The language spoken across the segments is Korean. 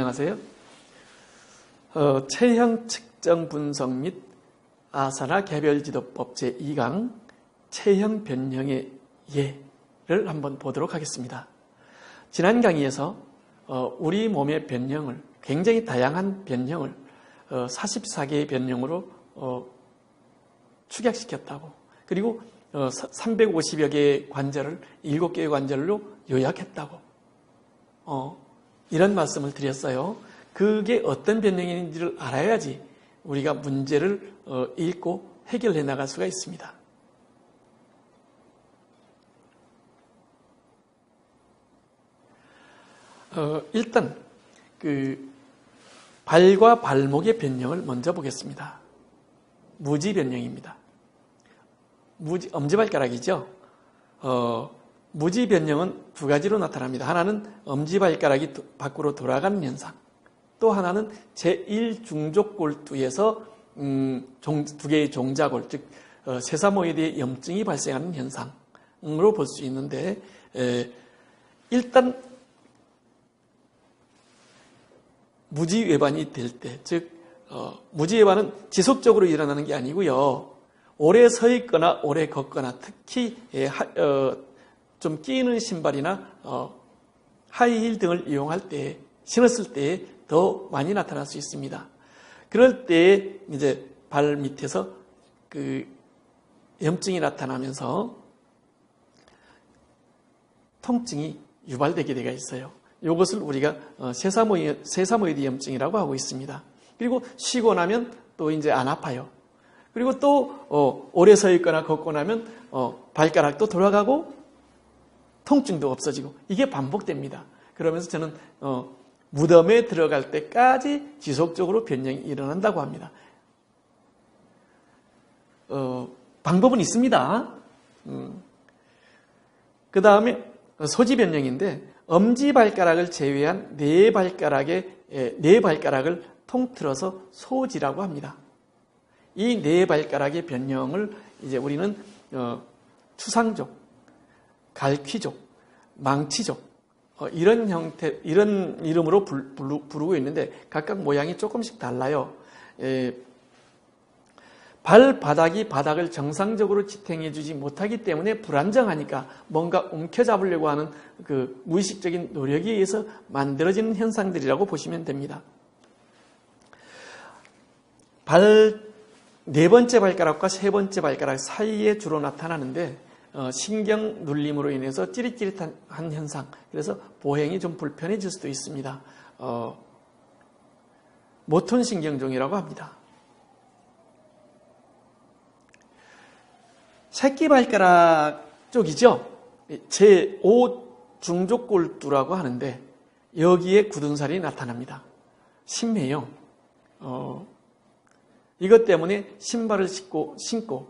안녕하세요. 체형 측정 분석 및 아사나 개별지도법 제2강 체형 변형의 예를 한번 보도록 하겠습니다. 지난 강의에서 우리 몸의 변형을, 굉장히 다양한 변형을 44개의 변형으로 축약시켰다고, 그리고 350여 개의 관절을 7개의 관절로 요약했다고 이런 말씀을 드렸어요. 그게 어떤 변형인지를 알아야지 우리가 문제를 읽고 해결해 나갈 수가 있습니다. 일단 발과 발목의 변형을 먼저 보겠습니다. 무지 변형입니다. 엄지발가락이죠. 무지 변형은 두 가지로 나타납니다. 하나는 엄지발가락이 밖으로 돌아가는 현상, 또 하나는 제1중족골두에서 두 개의 종자골, 즉 세사모이드의 염증이 발생하는 현상으로 볼 수 있는데, 일단 무지외반이 될 때, 즉 무지외반은 지속적으로 일어나는 게 아니고요, 오래 서 있거나 오래 걷거나, 특히 좀 끼는 신발이나 하이힐 등을 이용할 때, 신었을 때 더 많이 나타날 수 있습니다. 그럴 때 이제 발 밑에서 염증이 나타나면서 통증이 유발되게 되어 있어요. 이것을 우리가 세사모이드 염증이라고 하고 있습니다. 그리고 쉬고 나면 또 이제 안 아파요. 그리고 또 오래 서 있거나 걷고 나면 발가락도 돌아가고 통증도 없어지고, 이게 반복됩니다. 그러면서 저는 무덤에 들어갈 때까지 지속적으로 변형이 일어난다고 합니다. 방법은 있습니다. 그 다음에 소지 변형인데, 엄지발가락을 제외한 네 발가락을 통틀어서 소지라고 합니다. 이 네 발가락의 변형을 이제 우리는 추상족, 갈퀴족, 망치족, 이런 형태, 이런 이름으로 부르고 있는데, 각각 모양이 조금씩 달라요. 발바닥이 바닥을 정상적으로 지탱해주지 못하기 때문에 불안정하니까 뭔가 움켜잡으려고 하는 그 무의식적인 노력에 의해서 만들어지는 현상들이라고 보시면 됩니다. 네 번째 발가락과 세 번째 발가락 사이에 주로 나타나는데, 신경 눌림으로 인해서 찌릿찌릿한 현상, 그래서 보행이 좀 불편해질 수도 있습니다. 모톤신경종이라고 합니다. 새끼발가락 쪽이죠. 제5중족골두라고 하는데, 여기에 굳은 살이 나타납니다. 심해요. 이것 때문에 신발을 신고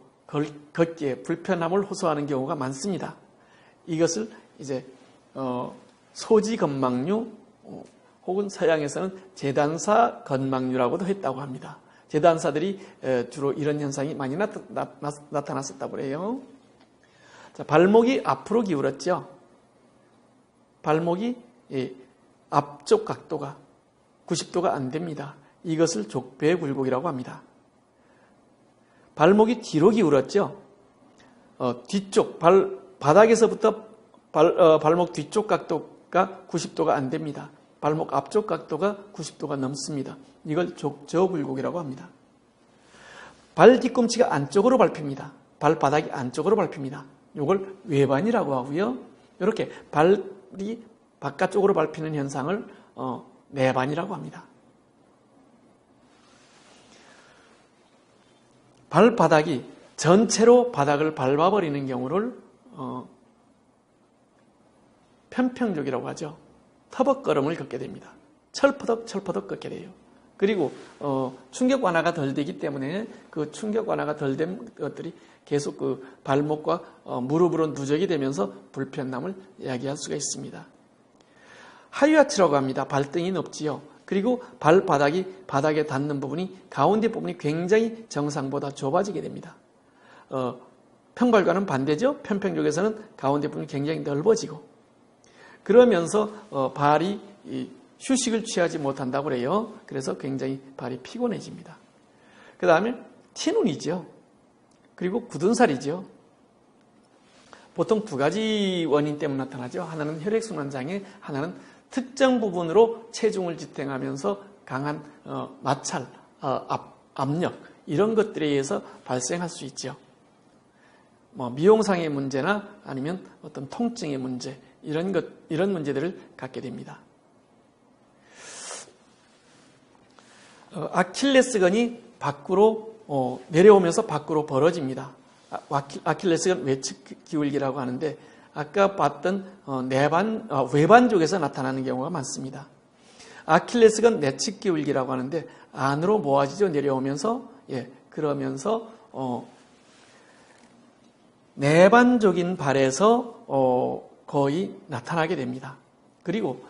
걷기에 불편함을 호소하는 경우가 많습니다. 이것을 이제 소지건망류, 혹은 서양에서는 재단사 건망류라고도 했다고 합니다. 재단사들이 주로 이런 현상이 많이 나타났었다고 해요. 자, 발목이 앞으로 기울었죠. 발목이 앞쪽 각도가 90도가 안 됩니다. 이것을 족배 굴곡이라고 합니다. 발목이 뒤로 기울었죠. 뒤쪽, 바닥에서부터 발목 뒤쪽 각도가 90도가 안 됩니다. 발목 앞쪽 각도가 90도가 넘습니다. 이걸 족저굴곡이라고 합니다. 발 뒤꿈치가 안쪽으로 밟힙니다. 발바닥이 안쪽으로 밟힙니다. 이걸 외반이라고 하고요. 이렇게 발이 바깥쪽으로 밟히는 현상을 내반이라고 합니다. 발바닥이 전체로 바닥을 밟아버리는 경우를 편평족이라고 하죠. 터벅걸음을 걷게 됩니다. 철퍼덕 걷게 돼요. 그리고 충격 완화가 덜 되기 때문에 그 충격 완화가 덜 된 것들이 계속 그 발목과 무릎으로 누적이 되면서 불편함을 야기할 수가 있습니다. 하이아치라고 합니다. 발등이 높지요. 그리고 발바닥이 바닥에 닿는 부분이, 가운데 부분이 굉장히 정상보다 좁아지게 됩니다. 평발과는 반대죠. 편평족에서는 가운데 부분이 굉장히 넓어지고, 그러면서 발이 휴식을 취하지 못한다고 그래요. 그래서 굉장히 발이 피곤해집니다. 그 다음에 티눈이죠. 그리고 굳은 살이죠. 보통 두 가지 원인 때문에 나타나죠. 하나는 혈액순환 장애, 하나는 특정 부분으로 체중을 지탱하면서 강한 마찰, 압력 이런 것들에 의해서 발생할 수 있죠. 미용상의 문제나 아니면 어떤 통증의 문제 이런 문제들을 갖게 됩니다. 아킬레스건이 밖으로 내려오면서 밖으로 벌어집니다. 아킬레스건 외측 기울기라고 하는데 아까 봤던 외반 쪽에서 나타나는 경우가 많습니다. 아킬레스건 내측 기울기라고 하는데 안으로 모아지죠. 내려오면서 그러면서 내반적인 발에서 거의 나타나게 됩니다. 그리고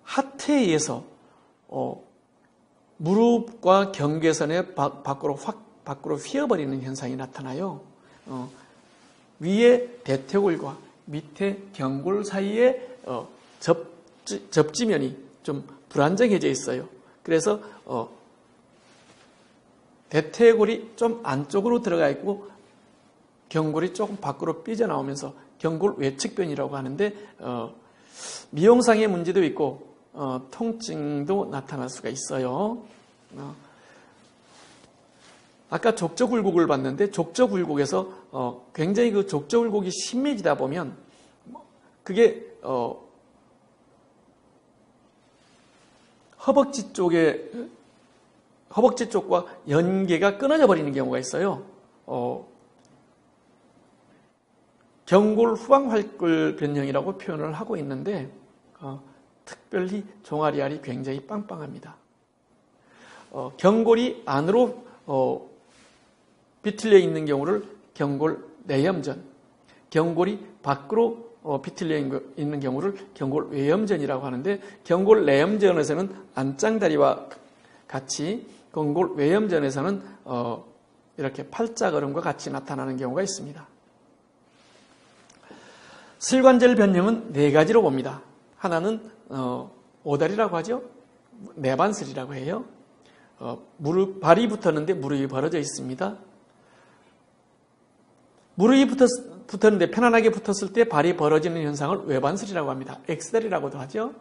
하태에 의해서 무릎과 경계선의 밖으로 휘어버리는 현상이 나타나요. 위에 대퇴골과 밑에 경골 사이에 접지면이 좀 불안정해져 있어요. 그래서 대퇴골이 좀 안쪽으로 들어가 있고 경골이 조금 밖으로 삐져나오면서 경골 외측변이라고 하는데 미용상의 문제도 있고 통증도 나타날 수가 있어요. 아까 족저굴곡을 봤는데 족저굴곡에서 굉장히 그 족저굴곡이 심해지다 보면 그게 허벅지 쪽과 연계가 끊어져 버리는 경우가 있어요. 경골 후방활골 변형이라고 표현을 하고 있는데 특별히 종아리알이 굉장히 빵빵합니다. 경골이 안으로 비틀려 있는 경우를 경골 내염전, 경골이 밖으로 비틀려 있는 경우를 경골 외염전이라고 하는데 경골 내염전에서는 안짱다리와 같이 경골 외염전에서는 이렇게 팔자걸음과 같이 나타나는 경우가 있습니다. 슬관절 변형은 네 가지로 봅니다. 하나는 오다리라고 하죠. 내반슬이라고 해요. 발이 붙었는데 무릎이 벌어져 있습니다. 무릎이 붙었는데 편안하게 붙었을 때 발이 벌어지는 현상을 외반슬이라고 합니다. X다리라고도 하죠.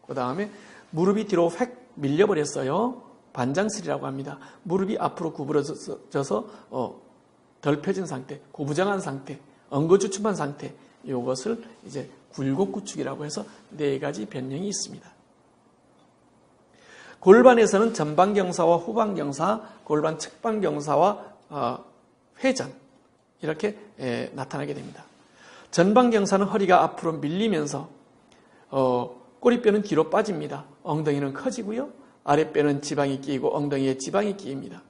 그 다음에 무릎이 뒤로 획 밀려버렸어요. 반장슬이라고 합니다. 무릎이 앞으로 구부러져서 덜 펴진 상태, 고부정한 상태, 엉거주춤한 상태, 이것을 이제 굴곡구축이라고 해서 네 가지 변형이 있습니다. 골반에서는 전방경사와 후방경사, 골반 측방경사와 회전 이렇게 나타나게 됩니다. 전방경사는 허리가 앞으로 밀리면서 꼬리뼈는 뒤로 빠집니다. 엉덩이는 커지고요. 아랫배는 지방이 끼이고 엉덩이에 지방이 끼입니다.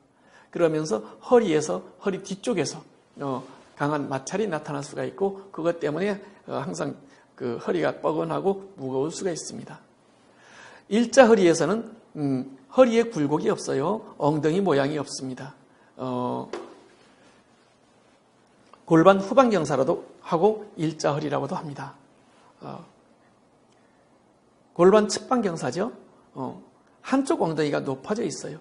그러면서 허리 뒤쪽에서 강한 마찰이 나타날 수가 있고 그것 때문에 항상 그 허리가 뻐근하고 무거울 수가 있습니다. 일자 허리에서는 허리에 굴곡이 없어요. 엉덩이 모양이 없습니다. 골반 후방경사라도 하고 일자 허리라고도 합니다. 골반 측방경사죠. 한쪽 엉덩이가 높아져 있어요.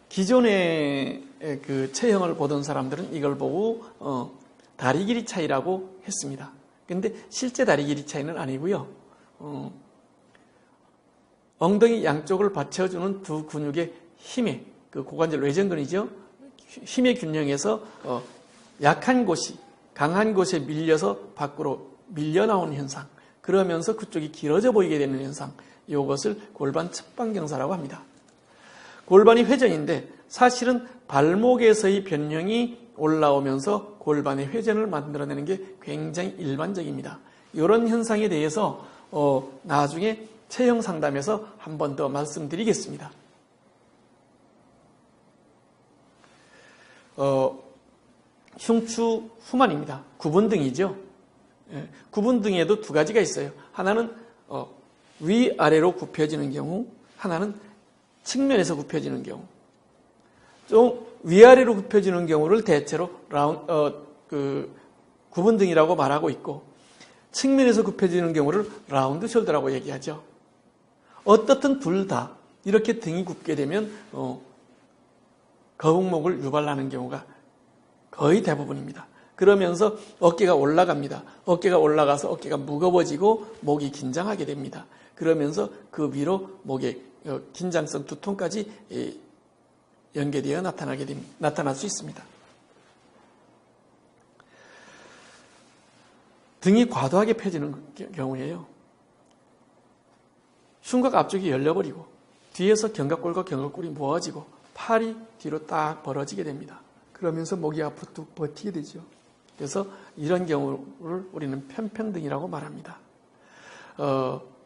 기존에 그 체형을 보던 사람들은 이걸 보고 다리 길이 차이라고 했습니다. 근데 실제 다리 길이 차이는 아니고요. 엉덩이 양쪽을 받쳐주는 두 근육의 힘에 그 고관절 외전근이죠. 힘의 균형에서 약한 곳이 강한 곳에 밀려서 밖으로 밀려나오는 현상, 그러면서 그쪽이 길어져 보이게 되는 현상, 이것을 골반 측방경사라고 합니다. 골반이 회전인데 사실은 발목에서의 변형이 올라오면서 골반의 회전을 만들어내는 게 굉장히 일반적입니다. 이런 현상에 대해서 나중에 체형 상담에서 한 번 더 말씀드리겠습니다. 흉추 후만입니다. 구분등이죠. 구분등에도 두 가지가 있어요. 하나는 위아래로 굽혀지는 경우, 하나는 측면에서 굽혀지는 경우. 좀 위아래로 굽혀지는 경우를 대체로 구분등이라고 말하고 있고, 측면에서 굽혀지는 경우를 라운드 숄더라고 얘기하죠. 어떻든 둘 다 이렇게 등이 굽게 되면 거북목을 유발하는 경우가 거의 대부분입니다. 그러면서 어깨가 올라갑니다. 어깨가 올라가서 어깨가 무거워지고 목이 긴장하게 됩니다. 그러면서 그 위로 목의 긴장성 두통까지 연계되어 나타날 수 있습니다. 등이 과도하게 펴지는 경우에요. 흉곽 앞쪽이 열려버리고 뒤에서 견갑골과 견갑골이 모아지고 팔이 뒤로 딱 벌어지게 됩니다. 그러면서 목이 앞으로 뚝 버티게 되죠. 그래서 이런 경우를 우리는 편평등이라고 말합니다.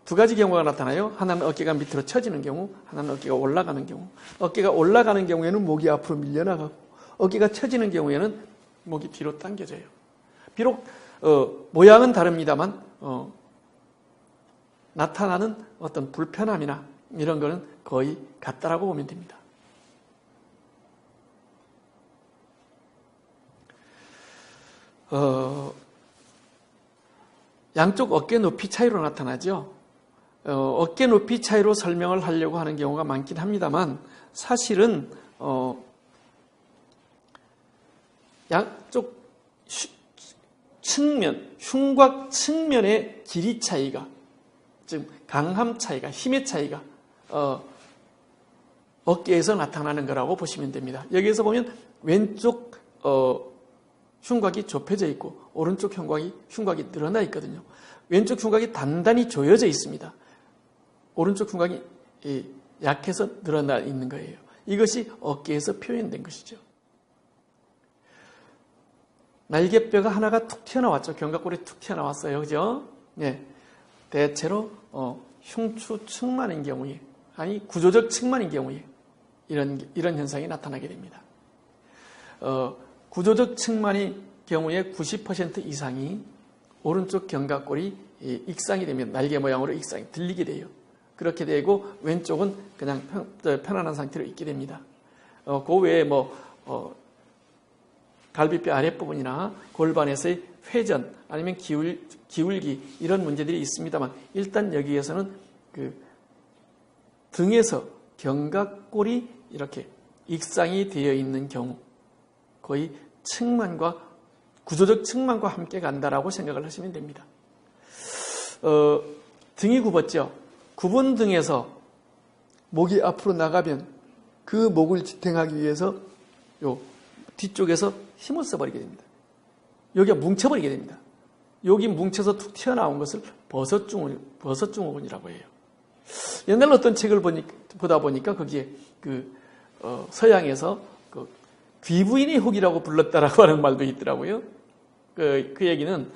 두 가지 경우가 나타나요. 하나는 어깨가 밑으로 처지는 경우, 하나는 어깨가 올라가는 경우. 어깨가 올라가는 경우에는 목이 앞으로 밀려나가고 어깨가 처지는 경우에는 목이 뒤로 당겨져요. 비록 모양은 다릅니다만 나타나는 어떤 불편함이나 이런 거는 거의 같다라고 보면 됩니다. 양쪽 어깨 높이 차이로 나타나죠. 어깨 높이 차이로 설명을 하려고 하는 경우가 많긴 합니다만 사실은 양쪽 측면, 흉곽 측면의 길이 차이가, 즉 강함 차이가, 힘의 차이가 어깨에서 나타나는 거라고 보시면 됩니다. 여기에서 보면 왼쪽 흉곽이 좁혀져 있고 오른쪽 흉곽이 늘어나 있거든요. 왼쪽 흉곽이 단단히 조여져 있습니다. 오른쪽 흉곽이 약해서 늘어나 있는 거예요. 이것이 어깨에서 표현된 것이죠. 날개뼈가 하나가 툭 튀어나왔죠. 견갑골이 툭 튀어나왔어요. 그죠? 네. 대체로 흉추 측만인 경우에, 아니 구조적 측만인 경우에 이런 현상이 나타나게 됩니다. 구조적 측만의 경우에 90% 이상이 오른쪽 견갑골이 익상이 되면 날개 모양으로 익상이 들리게 돼요. 그렇게 되고 왼쪽은 그냥 편안한 상태로 있게 됩니다. 그 외에 갈비뼈 아랫부분이나 골반에서의 회전 아니면 기울기 이런 문제들이 있습니다만 일단 여기에서는 그 등에서 견갑골이 이렇게 익상이 되어 있는 경우 거의 구조적 측만과 함께 간다라고 생각을 하시면 됩니다. 등이 굽었죠. 굽은 등에서 목이 앞으로 나가면 그 목을 지탱하기 위해서 요 뒤쪽에서 힘을 써버리게 됩니다. 여기가 뭉쳐버리게 됩니다. 여기 뭉쳐서 툭 튀어나온 것을 버섯증후군이라고 해요. 옛날 어떤 책을 보다 보니까 거기에 서양에서 귀부인의 혹이라고 불렀다라고 하는 말도 있더라고요. 그 얘기는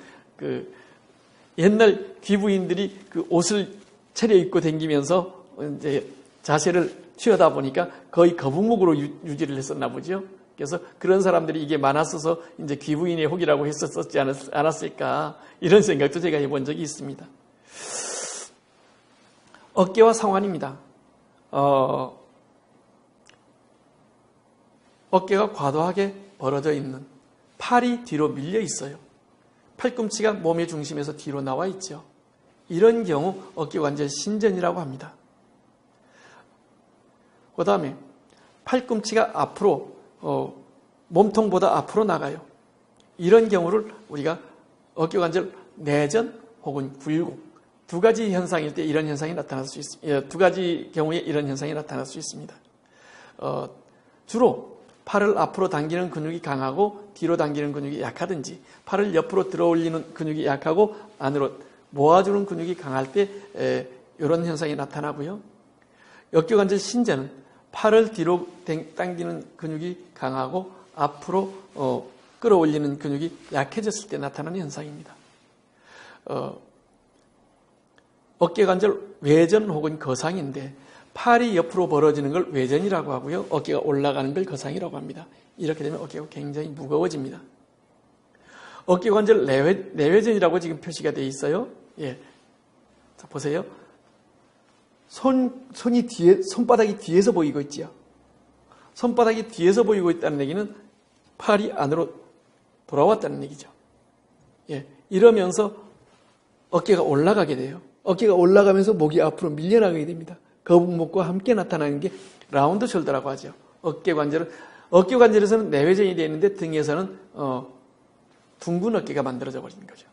옛날 귀부인들이 옷을 차려입고 다니면서 이제 자세를 취하다 보니까 거의 거북목으로 유지를 했었나 보죠. 그래서 그런 사람들이 이게 많았어서 이제 귀부인의 혹이라고 했었지 않았을까 이런 생각도 제가 해본 적이 있습니다. 어깨와 상완입니다. 어깨가 과도하게 벌어져 있는, 팔이 뒤로 밀려 있어요. 팔꿈치가 몸의 중심에서 뒤로 나와 있죠. 이런 경우 어깨관절 신전이라고 합니다. 그 다음에 팔꿈치가 앞으로 몸통보다 앞으로 나가요. 이런 경우를 우리가 어깨관절 내전 혹은 굴곡 두 가지 현상일 때 이런 현상이 나타날 수 있습니다. 두 가지 경우에 이런 현상이 나타날 수 있습니다. 주로 팔을 앞으로 당기는 근육이 강하고 뒤로 당기는 근육이 약하든지 팔을 옆으로 들어 올리는 근육이 약하고 안으로 모아주는 근육이 강할 때 이런 현상이 나타나고요. 어깨관절 신전은 팔을 뒤로 당기는 근육이 강하고 앞으로 끌어올리는 근육이 약해졌을 때 나타나는 현상입니다. 어깨관절 외전 혹은 거상인데 팔이 옆으로 벌어지는 걸 외전이라고 하고요. 어깨가 올라가는 걸 거상이라고 합니다. 이렇게 되면 어깨가 굉장히 무거워집니다. 어깨관절 내외전이라고 지금 표시가 되어 있어요. 예. 자, 보세요. 손바닥이 뒤에서 보이고 있지요. 손바닥이 뒤에서 보이고 있다는 얘기는 팔이 안으로 돌아왔다는 얘기죠. 예. 이러면서 어깨가 올라가게 돼요. 어깨가 올라가면서 목이 앞으로 밀려나가게 됩니다. 거북목과 함께 나타나는 게 라운드 숄더라고 하죠. 어깨 관절에서는 내외전이 되어 있는데 등에서는 둥근 어깨가 만들어져 버리는 거죠.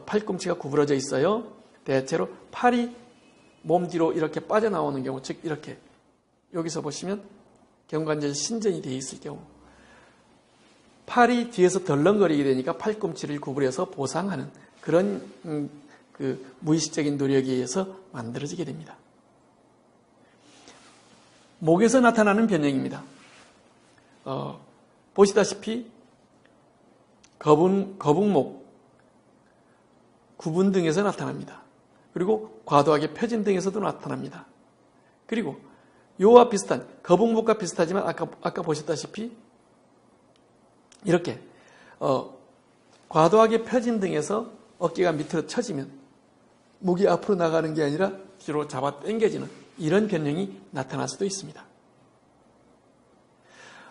팔꿈치가 구부러져 있어요. 대체로 팔이 몸 뒤로 이렇게 빠져나오는 경우, 즉 이렇게 여기서 보시면 경관절 신전이 되어 있을 경우 팔이 뒤에서 덜렁거리게 되니까 팔꿈치를 구부려서 보상하는 그런 그 무의식적인 노력에 의해서 만들어지게 됩니다. 목에서 나타나는 변형입니다. 보시다시피 거북목, 구분 등에서 나타납니다. 그리고 과도하게 펴진 등에서도 나타납니다. 그리고 요와 비슷한, 거북목과 비슷하지만 아까 보셨다시피 이렇게 과도하게 펴진 등에서 어깨가 밑으로 처지면 목이 앞으로 나가는 게 아니라 뒤로 잡아 당겨지는 이런 변형이 나타날 수도 있습니다.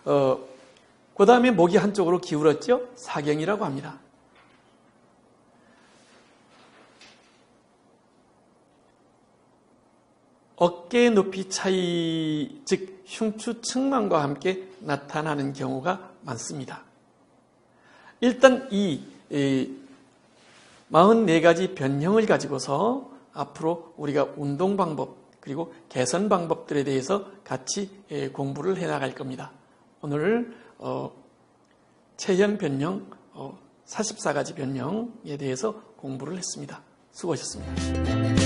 그 다음에 목이 한쪽으로 기울었죠? 사경이라고 합니다. 어깨 높이 차이, 즉 흉추 측만과 함께 나타나는 경우가 많습니다. 일단 이 44가지 변형을 가지고서 앞으로 우리가 운동 방법 그리고 개선 방법들에 대해서 같이 공부를 해나갈 겁니다. 오늘 체형 변형 44가지 변형에 대해서 공부를 했습니다. 수고하셨습니다.